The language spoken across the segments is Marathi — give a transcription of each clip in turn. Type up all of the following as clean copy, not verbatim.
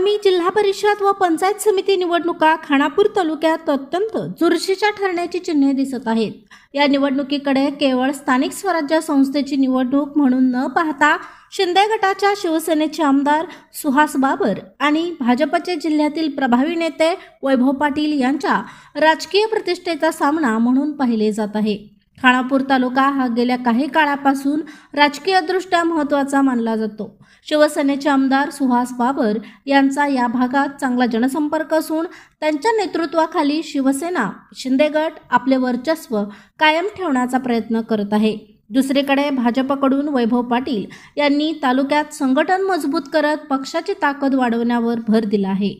आगामी जिल्हा परिषद व पंचायत समिती निवडणुका खानापूर तालुक्यात अत्यंत चुरशीच्या ठरण्याची चिन्हे दिसत आहेत। या निवडणुकीकडे केवळ स्थानिक स्वराज्य संस्थेची निवडणूक म्हणून न पाहता शिंदे गटाच्या शिवसेनेचे आमदार सुहास बाबर आणि भाजपचे जिल्ह्यातील प्रभावी नेते वैभव पाटील यांच्या राजकीय प्रतिष्ठेचा सामना म्हणून पाहिले जात आहे। खानापूर तालुका हा गेल्या काही काळापासून राजकीयदृष्ट्या महत्त्वाचा मानला जातो। शिवसेनेचे आमदार सुहास बाबर यांचा या भागात चांगला जनसंपर्क असून त्यांच्या नेतृत्वाखाली शिवसेना शिंदे गट आपले वर्चस्व कायम ठेवण्याचा प्रयत्न करत आहे। दुसरीकडे भाजपकडून वैभव पाटील यांनी तालुक्यात संघटन मजबूत करत पक्षाची ताकद वाढवण्यावर भर दिला आहे।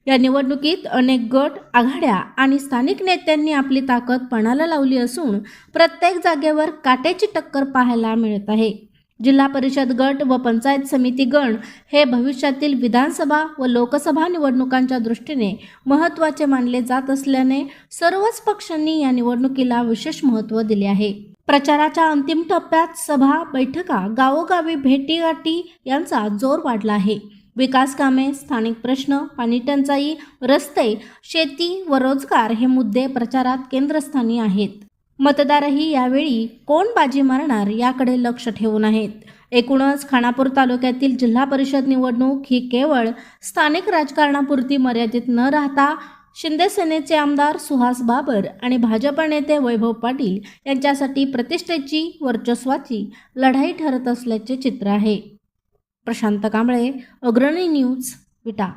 या निवडणुकीत अनेक गट आघाड्या आणि स्थानिक नेत्यांनी आपली ताकद पणाला लावली असून प्रत्येक जागेवर काटेची टक्कर पाहायला मिळत आहे। जिल्हा परिषद गट व पंचायत समिती गण हे भविष्यातील विधानसभा व लोकसभा निवडणुकांच्या दृष्टीने महत्त्वाचे मानले जात असल्याने सर्वच पक्षांनी या निवडणुकीला विशेष महत्त्व दिले आहे। प्रचाराच्या अंतिम टप्प्यात सभा बैठका गावोगावी भेटीगाठी यांचा जोर वाढला आहे। विकास कामे, स्थानिक प्रश्न, पाणी टंचाई, रस्ते, शेती व रोजगार हे मुद्दे प्रचारात केंद्रस्थानी आहेत। मतदारही यावेळी कोण बाजी मारणार याकडे लक्ष ठेवून आहेत। एकूणच खानापूर तालुक्यातील जिल्हा परिषद निवडणूक ही केवळ स्थानिक राजकारणापुरती मर्यादित न राहता शिंदे सेनेचे आमदार सुहास बाबर आणि भाजप नेते वैभव पाटील यांच्यासाठी प्रतिष्ठेची वर्चस्वाची लढाई ठरत असल्याचे चित्र आहे। प्रशांत कांबळे, अग्रणी न्यूज, विटा।